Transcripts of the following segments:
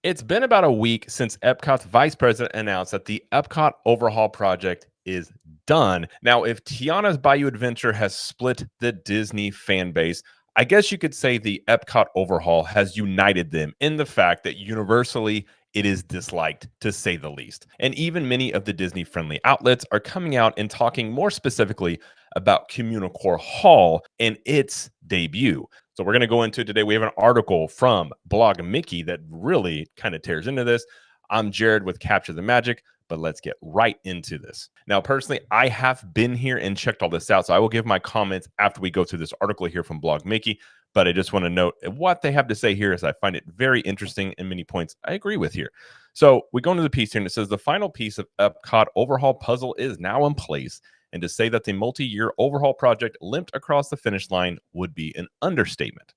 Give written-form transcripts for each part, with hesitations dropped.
It's been about a week since Epcot's vice president announced that the Epcot overhaul project is done. Now, if Tiana's Bayou Adventure has split the Disney fan base, I guess you could say the Epcot overhaul has united them in the fact that universally it is disliked, to say the least. And even many of the Disney friendly outlets are coming out and talking more specifically about Communicore Hall and its debut. So we're going to go into today. We have an article from Blog Mickey that really kind of tears into this. I'm Jared with Capture the Magic, but let's get right into this. Now, personally, I have been here and checked all this out, so I will give my comments after we go through this article here from Blog Mickey. But I just want to note what they have to say here, as I find it very interesting and many points I agree with here. So we go into the piece here, and it says the final piece of Epcot overhaul puzzle is now in place. And to say that the multi-year overhaul project limped across the finish line would be an understatement.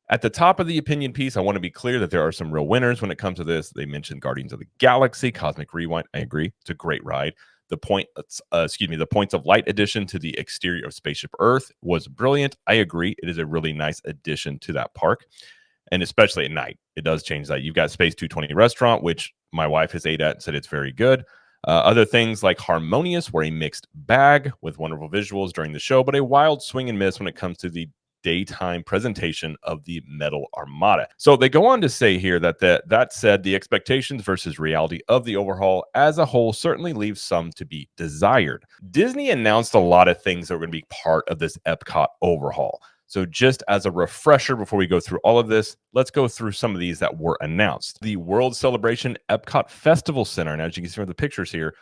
At the top of the opinion piece, I want to be clear that there are some real winners when it comes to this. They mentioned Guardians of the Galaxy, Cosmic Rewind. I agree. It's a great ride. The Points of Light addition to the exterior of Spaceship Earth was brilliant. I agree. It is a really nice addition to that park. And especially at night, it does change that. You've got Space 220 Restaurant, which my wife has ate at and said it's very good. Other things like Harmonious were a mixed bag with wonderful visuals during the show, but a wild swing and miss when it comes to the daytime presentation of the Metal Armada. So they go on to say here that said, the expectations versus reality of the overhaul as a whole certainly leaves some to be desired. Disney announced a lot of things that were going to be part of this Epcot overhaul. So just as a refresher before we go through all of this, let's go through some of these that were announced. The World Celebration Epcot Festival Center, and as you can see from the pictures here,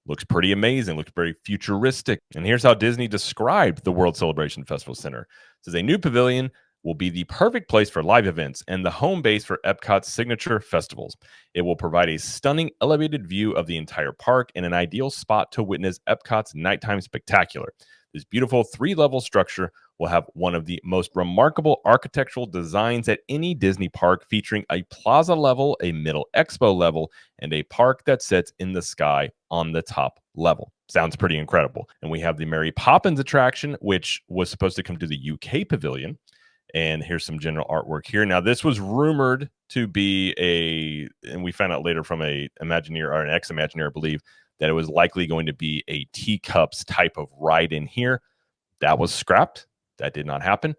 looks pretty amazing, looks very futuristic. And here's how Disney described the World Celebration Festival Center. It says a new pavilion will be the perfect place for live events and the home base for Epcot's signature festivals. It will provide a stunning elevated view of the entire park and an ideal spot to witness Epcot's nighttime spectacular. This beautiful 3-level structure will have one of the most remarkable architectural designs at any Disney park, featuring a plaza level, a middle expo level, and a park that sits in the sky on the top level. Sounds pretty incredible. And we have the Mary Poppins attraction, which was supposed to come to the UK pavilion. And here's some general artwork here. Now, this was rumored to be and we found out later from a Imagineer or an ex-Imagineer, I believe, that it was likely going to be a teacups type of ride in here. That was scrapped. That did not happen.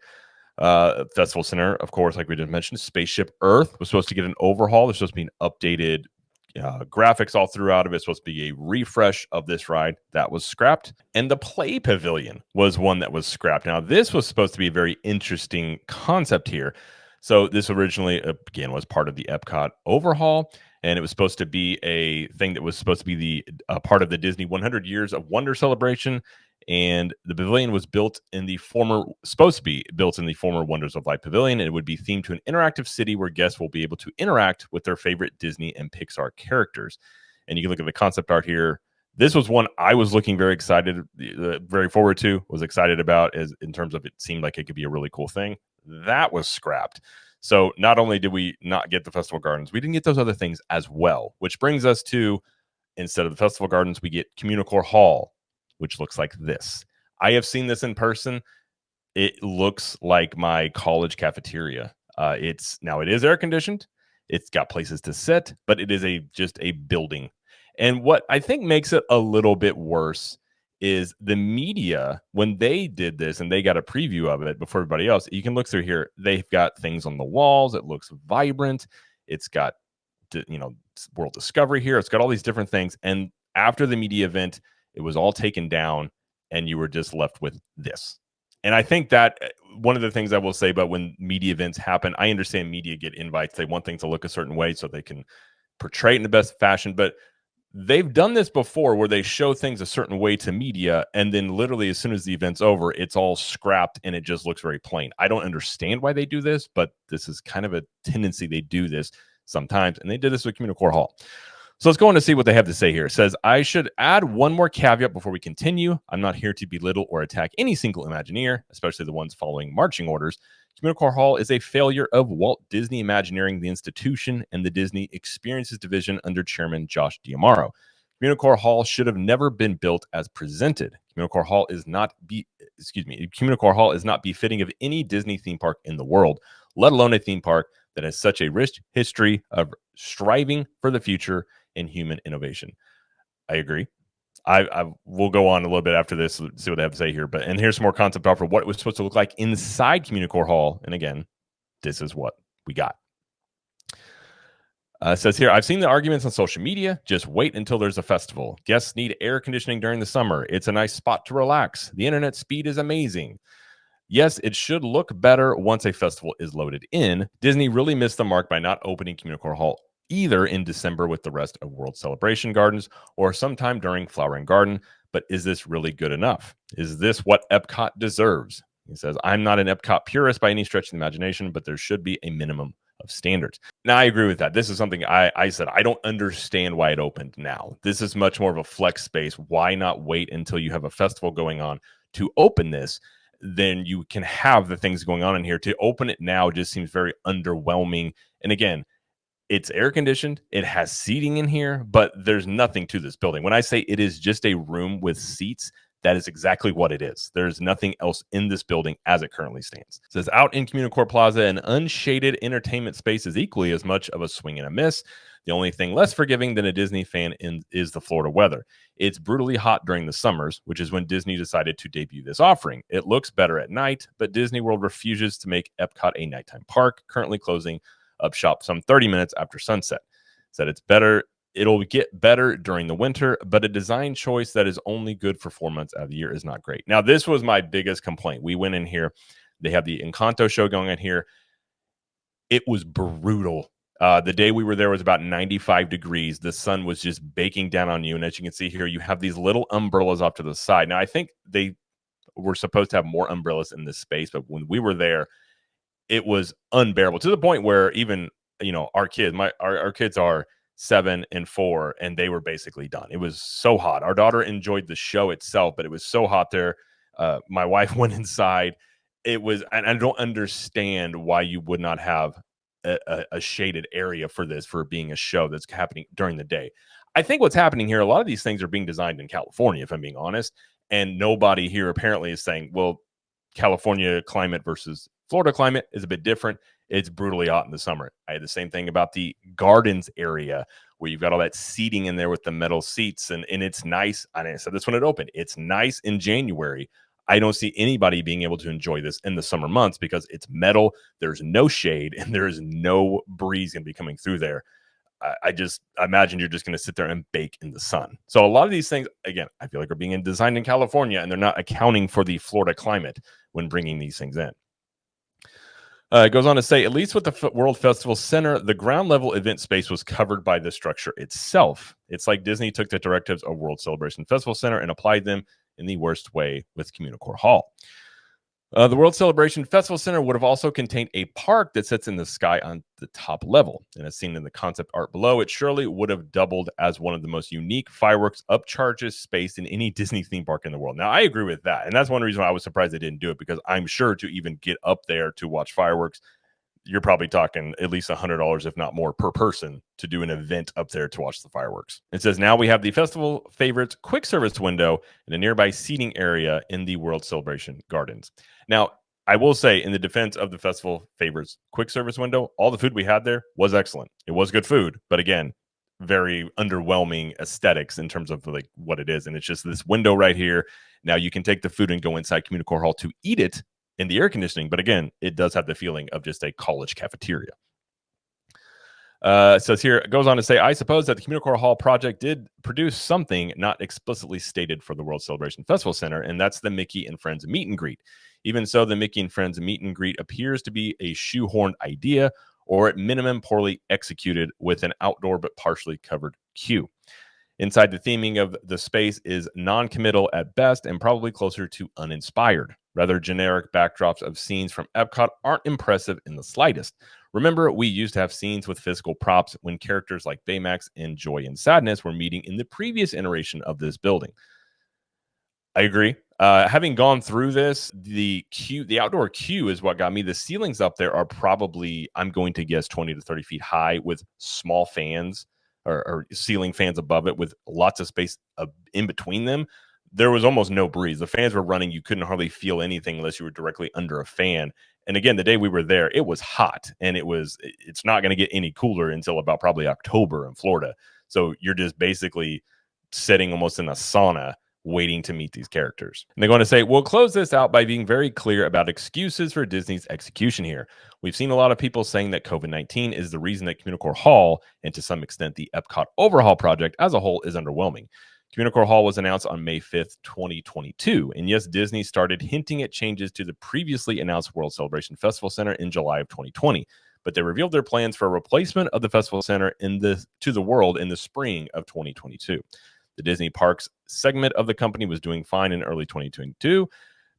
Festival Center, of course, like we just mentioned, Spaceship Earth was supposed to get an overhaul. There's supposed to be an updated graphics all throughout of it. It's supposed to be a refresh of this ride. That was scrapped. And the Play Pavilion was one that was scrapped. Now, this was supposed to be a very interesting concept here. So this originally, again, was part of the Epcot overhaul. And it was supposed to be a thing that was supposed to be the part of the Disney 100 Years of Wonder celebration. And the pavilion was supposed to be built in the former Wonders of Light Pavilion. And it would be themed to an interactive city where guests will be able to interact with their favorite Disney and Pixar characters. And you can look at the concept art here. This was one I was looking very forward to, was excited about, as in terms of it seemed like it could be a really cool thing. That was scrapped. So not only did we not get the Festival Gardens, we didn't get those other things as well, which brings us to, instead of the Festival Gardens, we get Communicore Hall, which looks like this. I have seen this in person. It looks like my college cafeteria. It is air conditioned. It's got places to sit, but it is just a building. And what I think makes it a little bit worse is the media, when they did this and they got a preview of it before everybody else. You can look through here. They've got things on the walls. It looks vibrant. It's got, World Discovery here. It's got all these different things. And after the media event, it was all taken down and you were just left with this. And I think that one of the things I will say about when media events happen, I understand media get invites. They want things to look a certain way so they can portray it in the best fashion. But they've done this before where they show things a certain way to media, and then literally as soon as the event's over, it's all scrapped and it just looks very plain. I don't understand why they do this, but this is kind of a tendency. They do this sometimes, and they did this with Communicore Hall. So let's go on to see what they have to say here. It says, I should add one more caveat before we continue. I'm not here to belittle or attack any single Imagineer, especially the ones following marching orders. Communicore Hall is a failure of Walt Disney Imagineering, the institution, and the Disney Experiences Division under Chairman Josh D'Amaro. Communicore Hall should have never been built as presented. Communicore Hall is not befitting of any Disney theme park in the world, let alone a theme park that has such a rich history of striving for the future in human innovation. I agree. I will go on a little bit after this, see what they have to say here. But and here's some more concept art for what it was supposed to look like inside Communicore Hall. And again, this is what we got. It says here, I've seen the arguments on social media. Just wait until there's a festival. Guests need air conditioning during the summer. It's a nice spot to relax. The internet speed is amazing. Yes, it should look better once a festival is loaded in. Disney really missed the mark by not opening Communicore Hall either in December with the rest of World Celebration Gardens or sometime during Flower and Garden. But is this really good enough? Is this what Epcot deserves? He says, I'm not an Epcot purist by any stretch of the imagination, but there should be a minimum of standards. Now, I agree with that. This is something I said, I don't understand why it opened now. This is much more of a flex space. Why not wait until you have a festival going on to open this? Then you can have the things going on in here. To open it now just seems very underwhelming. And again, it's air conditioned. It has seating in here, but there's nothing to this building. When I say it is just a room with seats, that is exactly what it is. There's nothing else in this building as it currently stands. It says out in Communicore Plaza, an unshaded entertainment space is equally as much of a swing and a miss. The only thing less forgiving than a Disney fan is the Florida weather. It's brutally hot during the summers, which is when Disney decided to debut this offering. It looks better at night, but Disney World refuses to make Epcot a nighttime park, currently closing up shop some 30 minutes after sunset. Said it's better. It'll get better during the winter, but a design choice that is only good for 4 months out of the year is not great. Now, this was my biggest complaint. We went in here. They have the Encanto show going on here. It was brutal. The day we were there was about 95 degrees. The sun was just baking down on you. And as you can see here, you have these little umbrellas off to the side. Now, I think they were supposed to have more umbrellas in this space, but when we were there, it was unbearable to the point where even, our kids are 7 and 4, and they were basically done. It was so hot. Our daughter enjoyed the show itself, but it was so hot there. My wife went inside. It was, and I don't understand why you would not have a shaded area for this, for being a show that's happening during the day. I think what's happening here, a lot of these things are being designed in California, if I'm being honest, and nobody here apparently is saying, well, California climate versus Florida climate is a bit different. It's brutally hot in the summer. I had the same thing about the gardens area where you've got all that seating in there with the metal seats, and it's nice. And I said this when it opened. It's nice in January. I don't see anybody being able to enjoy this in the summer months because it's metal. There's no shade and there is no breeze going to be coming through there. I imagine you're just going to sit there and bake in the sun. So a lot of these things, again, I feel like are being designed in California, and they're not accounting for the Florida climate when bringing these things in. It goes on to say, at least with the World Festival Center, the ground level event space was covered by the structure itself. It's like Disney took the directives of World Celebration Festival Center and applied them in the worst way with Communicore Hall. The World Celebration Festival Center would have also contained a park that sits in the sky on the top level. And as seen in the concept art below, it surely would have doubled as one of the most unique fireworks upcharges space in any Disney theme park in the world. Now, I agree with that. And that's one reason why I was surprised they didn't do it, because I'm sure to even get up there to watch fireworks, you're probably talking at least $100, if not more, per person to do an event up there to watch the fireworks. It says now we have the festival favorites quick service window and a nearby seating area in the World Celebration Gardens. Now, I will say, in the defense of the festival favorites quick service window, all the food we had there was excellent. It was good food, but again, very underwhelming aesthetics in terms of like what it is. And it's just this window right here. Now you can take the food and go inside Communicore Hall to eat it in the air conditioning, but again, it does have the feeling of just a college cafeteria. Says here, it goes on to say, I suppose that the Communicore Hall project did produce something not explicitly stated for the World Celebration Festival Center, and that's the Mickey and Friends meet and greet. Even so, the Mickey and Friends meet and greet appears to be a shoehorned idea, or at minimum poorly executed with an outdoor but partially covered queue. Inside, the theming of the space is non-committal at best and probably closer to uninspired. Rather generic backdrops of scenes from Epcot aren't impressive in the slightest. Remember, we used to have scenes with physical props when characters like Baymax and Joy and Sadness were meeting in the previous iteration of this building. I agree. Having gone through this, the outdoor queue is what got me. The ceilings up there are probably, I'm going to guess, 20 to 30 feet high with small fans or ceiling fans above it with lots of space in between them. there was almost no breeze. The fans were running. You couldn't hardly feel anything unless you were directly under a fan. And again, the day we were there, it was hot, and it's not going to get any cooler until about probably October in Florida. So you're just basically sitting almost in a sauna waiting to meet these characters. And they're going to say, we'll close this out by being very clear about excuses for Disney's execution here. We've seen a lot of people saying that COVID-19 is the reason that Communicore Hall, and to some extent the Epcot overhaul project as a whole, is underwhelming. Communicore Hall was announced on May 5th, 2022. And yes, Disney started hinting at changes to the previously announced World Celebration Festival Center in July of 2020. But they revealed their plans for a replacement of the Festival Center to the world in the spring of 2022. The Disney Parks segment of the company was doing fine in early 2022,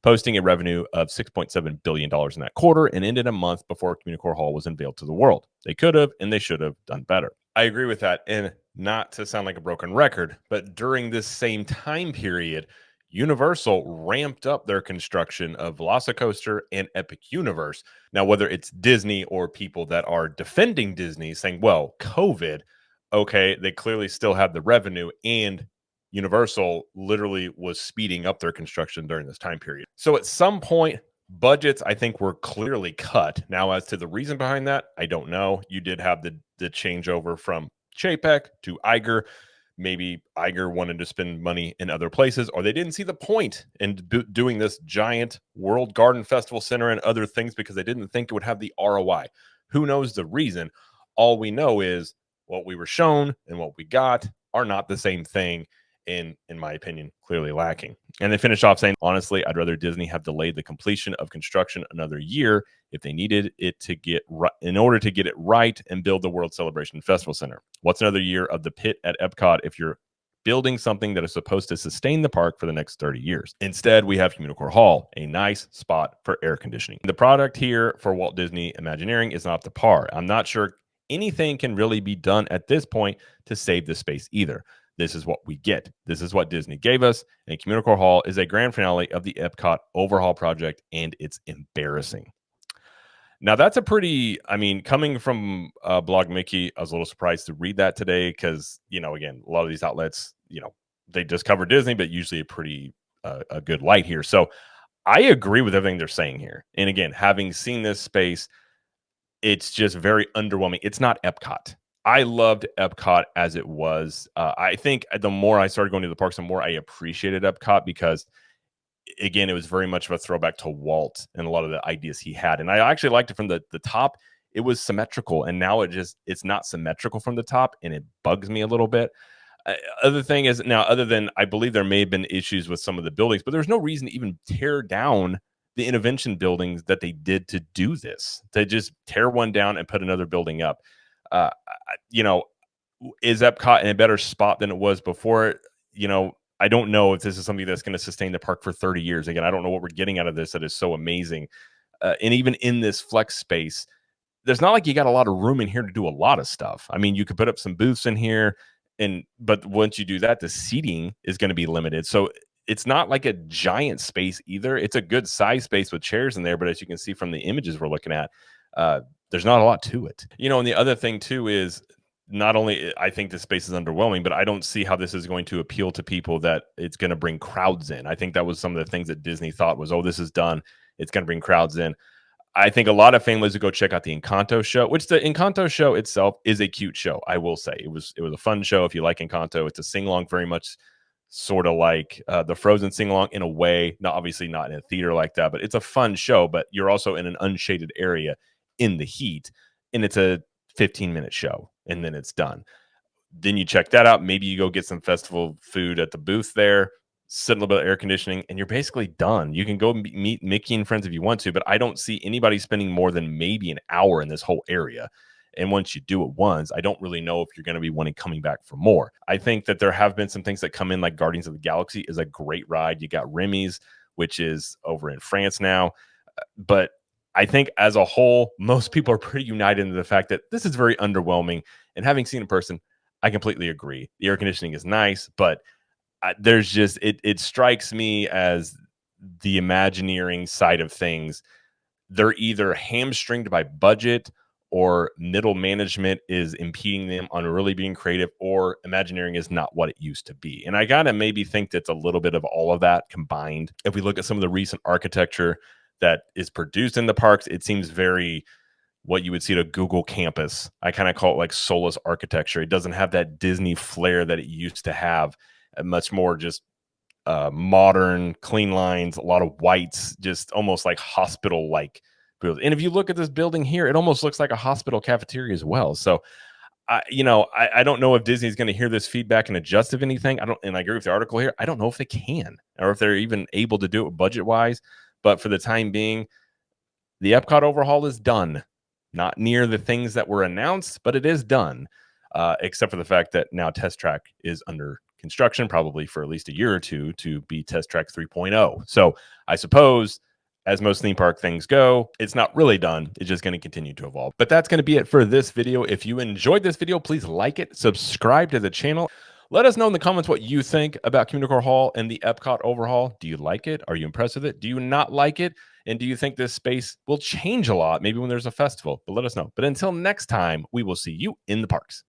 posting a revenue of $6.7 billion in that quarter, and ended a month before Communicore Hall was unveiled to the world. They could have and they should have done better. I agree with that. And not to sound like a broken record, but during this same time period, Universal ramped up their construction of Velocicoaster and Epic Universe. Now, whether it's Disney or people that are defending Disney saying, well, COVID, okay, they clearly still have the revenue, and Universal literally was speeding up their construction during this time period. So at some point, budgets, I think, were clearly cut. Now, as to the reason behind that, I don't know. You did have the changeover from Chapek to Iger. Maybe Iger wanted to spend money in other places, or they didn't see the point in doing this giant World Garden Festival Center and other things because they didn't think it would have the ROI. Who knows the reason? All we know is what we were shown and what we got are not the same thing. In my opinion, clearly lacking. And they finished off saying, honestly, I'd rather Disney have delayed the completion of construction another year if they needed it to get right, in order to get it right and build the World Celebration Festival Center. What's another year of the pit at Epcot if you're building something that is supposed to sustain the park for the next 30 years? Instead, we have Communicore Hall, a nice spot for air conditioning. The product here for Walt Disney Imagineering is not up to par. I'm not sure anything can really be done at this point to save the space either. This is what we get. This is what Disney gave us. And Communicore Hall is a grand finale of the Epcot overhaul project, and it's embarrassing. Now, that's a pretty, I mean, coming from Blog Mickey, I was a little surprised to read that today because, again, a lot of these outlets, they just cover Disney, but usually a pretty a good light here. So I agree with everything they're saying here. And again, having seen this space, it's just very underwhelming. It's not Epcot. I loved Epcot as it was. I think the more I started going to the parks, the more I appreciated Epcot because, again, it was very much of a throwback to Walt and a lot of the ideas he had. And I actually liked it from the top. It was symmetrical, and now it's not symmetrical from the top, and it bugs me a little bit. Other thing is, now, other than I believe there may have been issues with some of the buildings, but there's no reason to even tear down the intervention buildings that they did to do this. To just tear one down and put another building up. Is Epcot in a better spot than it was before? I don't know if this is something that's going to sustain the park for 30 years. Again, I don't know what we're getting out of this that is so amazing. And even in this flex space, there's not like you got a lot of room in here to do a lot of stuff. I mean, you could put up some booths in here, but once you do that, the seating is going to be limited. So it's not like a giant space either. It's a good size space with chairs in there, but as you can see from the images we're looking at, there's not a lot to it. And the other thing too is not only I think the space is underwhelming, but I don't see how this is going to appeal to people that it's going to bring crowds in. I think that was some of the things that Disney thought was, oh, this is done. It's going to bring crowds in. I think a lot of families would go check out the Encanto show, which the Encanto show itself is a cute show. I will say it was a fun show. If you like Encanto, it's a sing along, very much sort of like the Frozen sing along in a way. Not obviously not in a theater like that, but it's a fun show. But you're also in an unshaded area in the heat, and it's a 15-minute show, and then it's done. Then you check that out. Maybe you go get some festival food at the booth there, sit in a little bit of air conditioning, and you're basically done. You can go meet Mickey and friends if you want to, but I don't see anybody spending more than maybe an hour in this whole area. And once you do it once, I don't really know if you're going to be wanting coming back for more. I think that there have been some things that come in, like Guardians of the Galaxy is a great ride. You got Remy's, which is over in France now. But I think as a whole, most people are pretty united in the fact that this is very underwhelming. And having seen in person, I completely agree. The air conditioning is nice, but there's just, it strikes me as the Imagineering side of things. They're either hamstringed by budget or middle management is impeding them on really being creative, or Imagineering is not what it used to be. And I gotta maybe think that's a little bit of all of that combined. If we look at some of the recent architecture that is produced in the parks, it seems very what you would see at a Google campus. I kind of call it like soulless architecture. It doesn't have that Disney flair that it used to have. Much more just modern, clean lines, a lot of whites, just almost like hospital like. And if you look at this building here, it almost looks like a hospital cafeteria as well. So, I don't know if Disney's going to hear this feedback and adjust of anything. I don't, and I agree with the article here. I don't know if they can or if they're even able to do it budget wise. But for the time being, the Epcot overhaul is done. Not near the things that were announced, but it is done. Except for the fact that now Test Track is under construction, probably for at least a year or two, to be Test Track 3.0. So I suppose, as most theme park things go, it's not really done. It's just going to continue to evolve. But that's going to be it for this video. If you enjoyed this video, please like it, subscribe to the channel. Let us know in the comments what you think about Communicore Hall and the Epcot overhaul. Do you like it? Are you impressed with it? Do you not like it? And do you think this space will change a lot, maybe when there's a festival? But let us know. But until next time, we will see you in the parks.